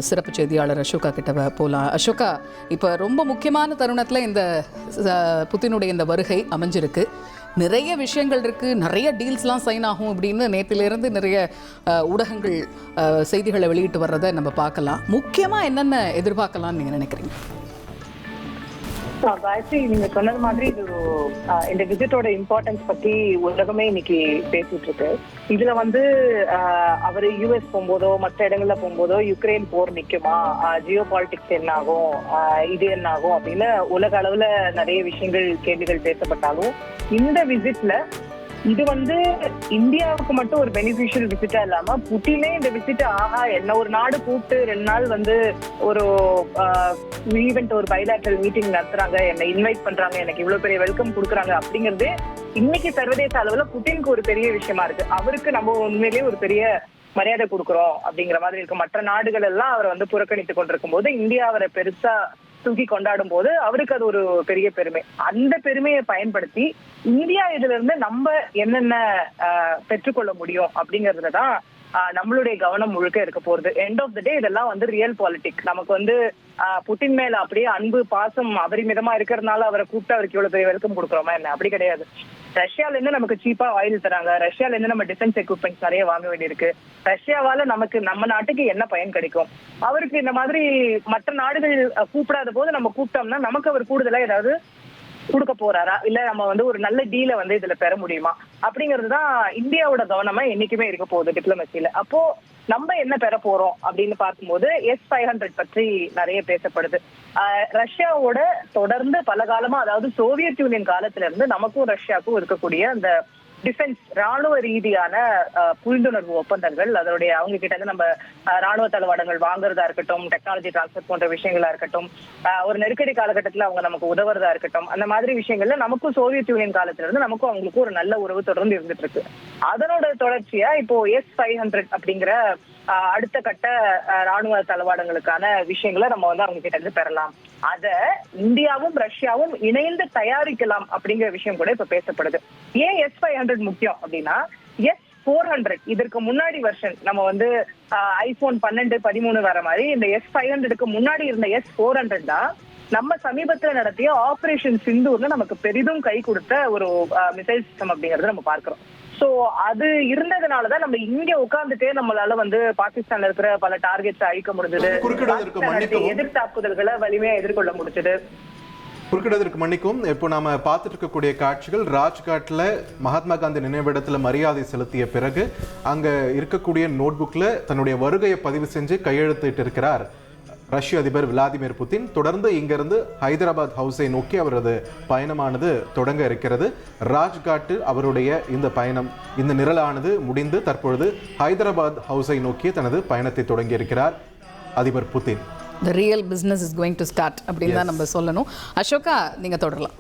சிறப்பு செய்தியாளர் அசோகா கிட்ட போகலாம். அசோகா, இப்போ ரொம்ப முக்கியமான தருணத்தில் இந்த புத்தினுடைய இந்த வருகை அமைஞ்சிருக்கு. நிறைய விஷயங்கள் இருக்குது, நிறைய டீல்ஸ்லாம் சைன் ஆகும் அப்படின்னு நேற்றிலிருந்து நிறைய ஊடகங்கள் செய்திகளை வெளியிட்டு வர்றதை நம்ம பார்க்கலாம். முக்கியமாக என்னென்ன எதிர்பார்க்கலாம்னு நீங்கள் நினைக்கிறீங்க? காயத்ரி, நீங்க சொன்னது மாதிரி இது இந்த விசிட்டோட இம்பார்ட்டன்ஸ் பத்தி உலகமே இன்னைக்கு பேசிட்டு இருக்கு. இதுல அவரு யூஎஸ் போகும்போதோ மற்ற இடங்கள்ல போகும்போதோ யுக்ரைன் போர் நிக்குமா, ஜியோ பாலிடிக்ஸ் என்ன ஆகும், இது என்ன ஆகும் அப்படின்னு உலக அளவுல நிறைய விஷயங்கள் கேள்விகள் பேசப்பட்டாலும் இந்த விசிட்ல இது இந்தியாவுக்கு மட்டும் ஒரு பெனிஃபிஷியல் விசிட்டா இல்லாம புட்டினே இந்த விசிட் என்ன ஒரு நாடு கூப்பிட்டு 2 நாள் ஒரு ஈவென்ட், ஒரு பைலேட்டரல் மீட்டிங் நடத்துறாங்க, என்னை இன்வைட் பண்றாங்க, எனக்கு இவ்வளவு பெரிய வெல்கம் கொடுக்குறாங்க அப்படிங்கிறது இன்னைக்கு சர்வதேச அளவுல புட்டினுக்கு ஒரு பெரிய விஷயமா இருக்கு. அவருக்கு நம்ம உண்மையிலேயே ஒரு பெரிய மரியாதை கொடுக்குறோம் அப்படிங்கிற மாதிரி இருக்கு. மற்ற நாடுகள் எல்லாம் அவரை புறக்கணித்து கொண்டிருக்கும் போது இந்தியா அவரை பெருசா தூக்கி கொண்டாடும் போது அவருக்கு அது ஒரு பெரிய பெருமை. அந்த பெருமையை பயன்படுத்தி இந்தியா இதுல இருந்து நம்ம என்னென்ன பெற்றுக்கொள்ள முடியும் அப்படிங்கறதுலதான் நம்மளுடைய கவனம் முழுக்க இருக்க போறது. எண்ட் ஆஃப் த டே இதெல்லாம் ரியல் பாலிடிக்ஸ். நமக்கு புட்டின் மேல அப்படியே அன்பு பாசம் அபரிமிதமா இருக்கிறதுனால அவரை கூப்பிட்டு அவருக்கு இவ்வளவு பெரிய வெல்கம் கொடுக்குறோமா என்ன? அப்படி கிடையாது. ரஷ்யால இருந்து நமக்கு சீப்பா ஆயில் தராங்க, ரஷ்யால இருந்து நம்ம டிஃபென்ஸ் எக்யூப்மெண்ட்ஸ் நிறைய வாங்க வேண்டியிருக்கு. ரஷ்யாவால நம்ம நாட்டுக்கு என்ன பயன் கிடைக்கும்? அவருக்கு இந்த மாதிரி மற்ற நாடுகள் கூப்பிடாத போது நம்ம கூப்பிட்டோம்னா நமக்கு அவர் கூடுதலா ஏதாவது கொடுக்க போறாரா, இல்ல நம்ம ஒரு நல்ல டீலை இதுல பெற முடியுமா அப்படிங்கிறதுதான் இந்தியாவோட கவனமா என்னைக்குமே இருக்க போகுது டிப்ளமசியில. அப்போ நம்ம என்ன பெற போறோம் அப்படின்னு பார்க்கும்போது S-500 பற்றி நிறைய பேசப்படுது. ரஷ்யாவோட தொடர்ந்து பல காலமா, அதாவது சோவியத் யூனியன் காலத்துல இருந்து நமக்கும் ரஷ்யாவுக்கும் இருக்கக்கூடிய அந்த டிஃபென்ஸ் ராணுவ ரீதியான புரிந்துணர்வு ஒப்பந்தங்கள், அதனுடைய அவங்க கிட்ட இருந்து நம்ம ராணுவ தளவாடங்கள் வாங்குறதா இருக்கட்டும், டெக்னாலஜி டிரான்ஸ்பர் போன்ற விஷயங்களா இருக்கட்டும், ஒரு நெருக்கடி காலகட்டத்துல அவங்க நமக்கு உதவுறதா இருக்கட்டும், அந்த மாதிரி விஷயங்கள்ல நமக்கும் சோவியத் யூனியன் காலத்துல இருந்து நமக்கும் அவங்களுக்கும் ஒரு நல்ல உறவு தொடர்ந்து இருந்துட்டு இருக்கு. அதனோட தொடர்ச்சியா இப்போ S-500 அப்படிங்கிற அடுத்த கட்ட ராணுவ தளவாடங்களுக்கான விஷயங்களை நம்ம அவங்க கிட்ட இருந்து பெறலாம். அத இந்தியாவும் ரஷ்யாவும் இணைந்து தயாரிக்கலாம் அப்படிங்கிற விஷயம் கூட இப்ப பேசப்படுது. ஏன் S-500 முக்கியம் அப்படின்னா, S-400 இதற்கு முன்னாடி வெர்ஷன் நம்ம ஐபோன் 12, 13 வர மாதிரி இந்த S-500க்கு முன்னாடி இருந்த S-400 தான் நம்ம சமீபத்துல நடத்திய ஆபரேஷன் சிந்தூர்ல நமக்கு பெரிதும் கை கொடுத்த ஒரு மிசைல் சிஸ்டம் அப்படிங்கறத நம்ம பார்க்கிறோம். சோ அது இருந்ததுனாலதான் நம்ம இங்க உட்கார்ந்துட்டே நம்மளால பாகிஸ்தான்ல இருக்கிற பல டார்கெட்ஸ் அழிக்க முடிஞ்சது, எதிர்த்தாக்குதல்களை வலிமையா எதிர்கொள்ள முடிச்சது. குறுக்கிடதற்கு மன்னிக்கும். இப்போ நாம பார்த்துட்டு இருக்கக்கூடிய காட்சிகள் ராஜ்காட்ல மகாத்மா காந்தி நினைவிடத்துல மரியாதை செலுத்திய பிறகு அங்க இருக்கக்கூடிய நோட்புக்ல தன்னுடைய வருகையை பதிவு செஞ்சு கையெழுத்திட்டு இருக்கிறார் ரஷ்ய அதிபர் விளாடிமிர் புட்டின். தொடர்ந்து இங்கிருந்து ஹைதராபாத் ஹவுஸை நோக்கி அவரது பயணமானது தொடங்க இருக்கிறது. ராஜ்காட்டில் அவருடைய இந்த பயணம், இந்த நிரலானது முடிந்து தற்பொழுது ஹைதராபாத் ஹவுஸை நோக்கி தனது பயணத்தை தொடங்கி இருக்கிறார் அதிபர் Putin. The real business is going to start அப்படின்னு தான் நம்ம சொல்லணும். அசோகா, நீங்க தொடரலாம்.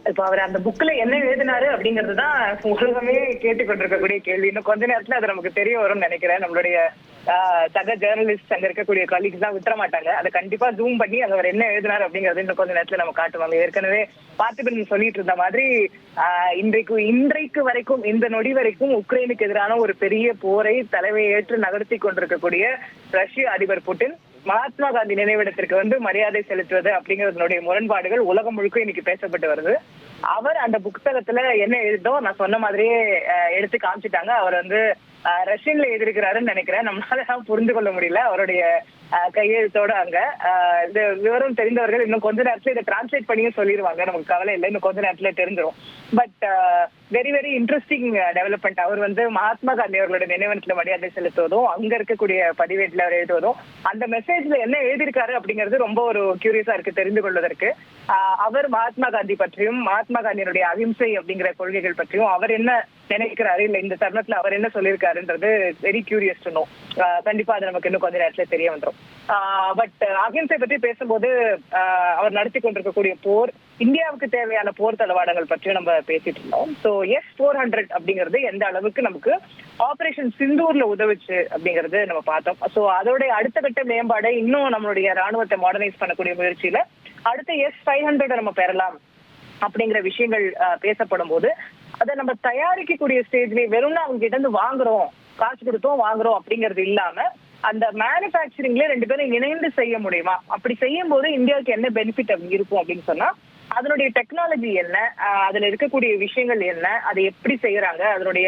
இப்ப அவர் அந்த புக்ல என்ன எழுதினாரு அப்படிங்கறதுதான் உலகமே கேட்டுக்கொண்டிருக்கக்கூடிய கேள்வி. இன்னும் கொஞ்ச நேரத்துல அது நமக்கு தெரிய வரும்னு நினைக்கிறேன். நம்மளுடைய சக ஜேர்னலிஸ்ட் அங்க இருக்கக்கூடிய கலீக்ஸ் தான் விட்டுற மாட்டாங்க. அதை கண்டிப்பா ஜூம் பண்ணி அங்க அவர் என்ன எழுதினாரு அப்படிங்கறது இன்னும் கொஞ்ச நேரத்துல நம்ம காட்டுவாங்க. ஏற்கனவே பார்த்திபன் சொல்லிட்டு இருந்த மாதிரி இன்றைக்கு வரைக்கும், இந்த நொடி வரைக்கும் உக்ரைனுக்கு எதிரான ஒரு பெரிய போரை தலைமையேற்று நகர்த்தி கொண்டிருக்கக்கூடிய ரஷ்ய அதிபர் புட்டின் மகாத்மா காந்தி நினைவிடத்திற்கு மரியாதை செலுத்துவது அப்படிங்கறதுடைய முரண்பாடுகள் உலகம் முழுக்க இன்னைக்கு பேசப்பட்டு வருது. அவர் அந்த புத்தகத்துல என்ன எழுதோ நான் சொன்ன மாதிரியே எடுத்து காமிச்சிட்டாங்க. அவர் ரஷ்யன்ல எழுதியிருக்கிறாருன்னு நினைக்கிறேன். நம்மளால புரிந்து கொள்ள முடியல அவருடைய கையெழுத்தோட. அங்க இந்த விவரம் தெரிந்தவர்கள் இன்னும் கொஞ்ச நேரத்துல இதை டிரான்ஸ்லேட் பண்ணியும் சொல்லிடுவாங்க. நமக்கு கவலை இல்லை, இன்னும் கொஞ்ச நேரத்துல தெரிஞ்சிடும். But very very interesting development. அவர் மகாத்மா காந்தி அவர்களுடைய நினைவகத்துல மரியாதை செலுத்துவதும், அங்க இருக்கக்கூடிய பதிவேட்டுல அவர் எழுதுவதும், அந்த மெசேஜ்ல என்ன எழுதியிருக்காரு அப்படிங்கிறது ரொம்ப ஒரு கியூரியஸா இருக்கு தெரிந்து கொள்வதற்கு. அவர் மகாத்மா காந்தி பற்றியும், மகாத்மா காந்தியினுடைய அகிம்சை அப்படிங்கிற கொள்கைகள் பற்றியும் அவர் என்ன நினைக்கிறாரு, இல்ல இந்த தருணத்துல அவர் என்ன சொல்லியிருக்காருன்றது வெரி கியூரியஸ் டு நோ. கண்டிப்பா அது நமக்கு இன்னும் கொஞ்ச நேரத்துல தெரிய வந்துடும். பட் அகிம்சை பற்றி பேசும்போது அவர் நடத்தி கொண்டிருக்கக்கூடிய போர், இந்தியாவுக்கு தேவையான போர் தளவாடங்கள் பற்றியும் நம்ம பேசிட்டு இருந்தோம். ஸோ S-400 அப்படிங்கிறது எந்த அளவுக்கு நமக்கு ஆபரேஷன் சிந்தூர்ல உதவுச்சு அப்படிங்கறது நம்ம பார்த்தோம். ஸோ அதோட அடுத்த கட்ட மேம்பாடை இன்னும் நம்மளுடைய ராணுவத்தை மாடர்னைஸ் பண்ணக்கூடிய முயற்சியில அடுத்த S-500 நம்ம பெறலாம் அப்படிங்கிற விஷயங்கள் பேசப்படும் போது, அதை நம்ம தயாரிக்கக்கூடிய ஸ்டேஜ்லயே வெறும்னா அவங்க கிட்ட இருந்து வாங்குறோம், காசு கொடுத்தோம் வாங்குறோம் அப்படிங்கிறது இல்லாம அந்த மேனுஃபேக்சரிங்ல 2 பேரும் இணைந்து செய்ய முடியுமா? அப்படி செய்யும் போது இந்தியாவுக்கு என்ன பெனிஃபிட் இருக்கும் அப்படின்னு சொன்னா, அதனுடைய டெக்னாலஜி என்ன, அதுல இருக்கக்கூடிய விஷயங்கள் என்ன, அதை எப்படி செய்யறாங்க, அதனுடைய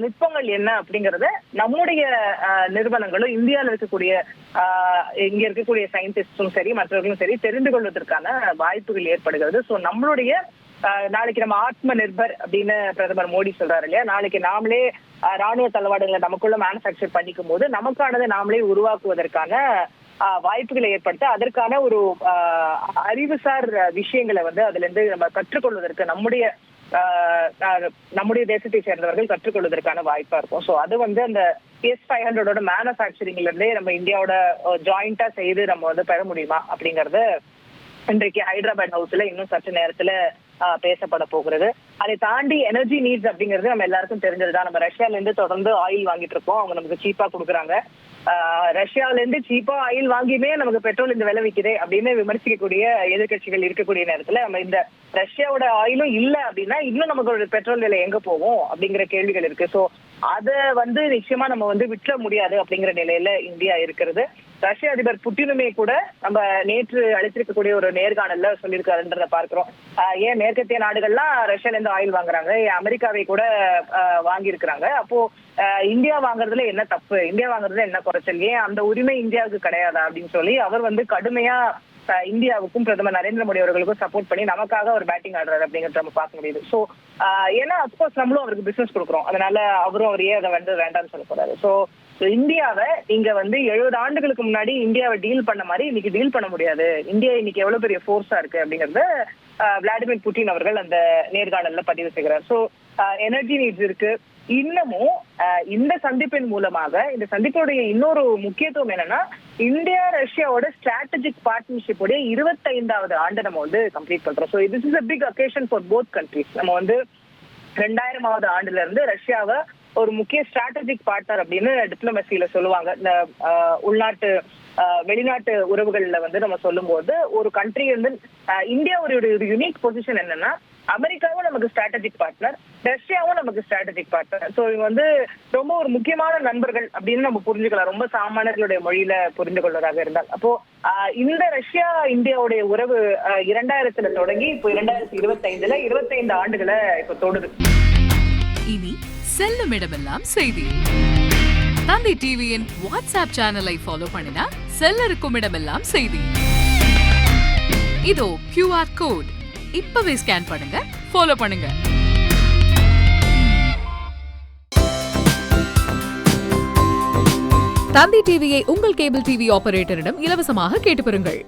நுட்பங்கள் என்ன அப்படிங்கறத நம்முடைய நிறுவனங்களும் இந்தியாவில் இருக்கக்கூடிய இங்க இருக்கக்கூடிய சயின்டிஸ்டும் சரி மற்றவர்களும் சரி தெரிந்து கொள்வதற்கான வாய்ப்புகள் ஏற்படுகிறது. ஸோ நம்மளுடைய நாளைக்கு நம்ம ஆத்ம நிர்பர் அப்படின்னு பிரதமர் மோடி சொல்றாரு இல்லையா, நாளைக்கு நாமளே ராணுவ தளவாடங்களை நமக்குள்ள மேனுஃபேக்சர் பண்ணிக்கும் போது நமக்கானதை நாமளே உருவாக்குவதற்கான வாய்ப்புகளை ஏற்படுத்த அதற்கான ஒரு அறிவுசார் விஷயங்களை வந்து அதுல இருந்து நம்ம கற்றுக்கொள்வதற்கு நம்முடைய தேசத்தை சேர்ந்தவர்கள் கற்றுக்கொள்வதற்கான வாய்ப்பா இருக்கும். ஸோ அது வந்து அந்த S-500 மேனுஃபேக்சரிங்ல இருந்தே நம்ம இந்தியாவோட ஜாயிண்டா செய்து நம்ம வந்து பெற முடியுமா அப்படிங்கறது இன்றைக்கு ஹைதராபாத் ஹவுஸ்ல இன்னும் சற்று நேரத்துல பேசப்பட போகிறது. அதை தாண்டி எனர்ஜி நீட்ஸ் அப்படிங்கிறது நம்ம எல்லாருக்கும் தெரிஞ்சதுதான். நம்ம ரஷ்யால இருந்து தொடர்ந்து ஆயில் வாங்கிட்டு இருக்கோம், அவங்க நமக்கு சீப்பா கொடுக்குறாங்க. ரஷ்யால இருந்து சீப்பா ஆயில் வாங்கியுமே நமக்கு பெட்ரோல் இந்த விலை விற்குதே அப்படின்னு விமர்சிக்கக்கூடிய எதிர்கட்சிகள் இருக்கக்கூடிய நேரத்துல நம்ம இந்த ரஷ்யாவோட ஆயிலும் இல்ல அப்படின்னா இன்னும் நமக்கு பெட்ரோல் விலை எங்க போகும் அப்படிங்கிற கேள்விகள் இருக்கு. ஸோ அதை வந்து நிச்சயமா நம்ம வந்து விற்ற முடியாது அப்படிங்கிற நிலையில இந்தியா இருக்கிறது. ரஷ்ய அதிபர் புட்டினுமே கூட நம்ம நேற்று அளித்திருக்கக்கூடிய ஒரு நேர்காணல்ல சொல்லியிருக்காருன்றத பார்க்கிறோம். ஏன் மேற்கத்திய நாடுகள்லாம் ரஷ்யால இருந்து ஆயில் வாங்குறாங்க, அமெரிக்காவை கூட வாங்கி இருக்கிறாங்க. அப்போ இந்தியா வாங்குறதுல என்ன தப்பு, இந்தியா வாங்குறதுல என்ன குறைச்சல், ஏன் அந்த உரிமை இந்தியாவுக்கு கிடையாதா அப்படின்னு சொல்லி அவர் வந்து கடுமையா இந்தியாவுக்கும் பிரதமர் நரேந்திர மோடி அவர்களுக்கும் சப்போர்ட் பண்ணி நமக்காக ஒரு பேட்டிங் ஆடுறாரு அப்படிங்கறத நம்ம பார்க்க முடியுது. ஸோ ஏன்னா அப்கோர்ஸ் நம்மளும் அவருக்கு பிசினஸ் கொடுக்குறோம், அதனால அவரும் அவரையே அதை வந்து வேண்டாம்னு சொல்ல போறாரு. ஸோ இந்தியாவை நீங்க வந்து 70 ஆண்டுகளுக்கு முன்னாடி இந்தியாவை டீல் பண்ண மாதிரி இன்னைக்கு டீல் பண்ண முடியாது, இந்தியா இன்னைக்கு எவ்வளவு பெரிய ஃபோர்ஸா இருக்கு அப்படிங்கறத விளாடிமிர் புட்டின் அவர்கள் அந்த நேர்காணல்ல பதிவு செய்கிறார். ஸோ எனர்ஜி நீட்ஸ் இருக்கு. இன்னமும் இந்த சந்திப்பின் மூலமாக இந்த சந்திப்புடைய இன்னொரு முக்கியத்துவம் என்னன்னா, இந்தியா ரஷ்யாவோட ஸ்ட்ராட்டஜிக் பார்ட்னர்ஷிப் உடைய 25வது ஆண்டு நம்ம வந்து கம்ப்ளீட் பண்றோம். So this is a big occasion for both countries. நம்ம வந்து 2000வது ஆண்டுல இருந்து ரஷ்யாவை ஒரு முக்கிய ஸ்ட்ராட்டஜிக் பார்ட்னர் அப்படின்னு டிப்ளமசியில சொல்லுவாங்க. இந்த உள்நாட்டு வெளிநாட்டு உறவுகள்ல வந்து நம்ம சொல்லும் போது ஒரு கண்ட்ரி வந்து இந்தியா ஒரு யூனிக் பொசிஷன் என்னன்னா, அமெரிக்காவும் நமக்கு ஸ்ட்ராட்டஜிக் பார்ட்னர், ரஷ்யாவும் நமக்கு ஸ்ட்ராட்டஜிக் பார்ட்னர். ஸோ இவங்க வந்து ரொம்ப ஒரு முக்கியமான நண்பர்கள் அப்படின்னு நம்ம புரிஞ்சுக்கலாம், ரொம்ப சாமானியர்களுடைய மொழியில புரிந்து கொள்வதாக இருந்தால். அப்போ இந்த ரஷ்யா இந்தியாவுடைய உறவு 2000ல தொடங்கி இப்போ 2025ல 25 ஆண்டுகளை இப்போ தொடுது. இனி செல்லும் இடமெல்லாம் செய்தி. தந்தி டிவியின் வாட்ஸ்அப் சேனலை ஃபாலோ பண்ணினா செல்ல இருக்கும் இடமெல்லாம் செய்தி. இதோ QR கோட், இப்பவே ஸ்கேன் பண்ணுங்க, ஃபாலோ பண்ணுங்க. தந்தி டிவியை உங்கள் கேபிள் டிவி ஆபரேட்டரிடம் இலவசமாக கேட்டு பெறுங்கள்.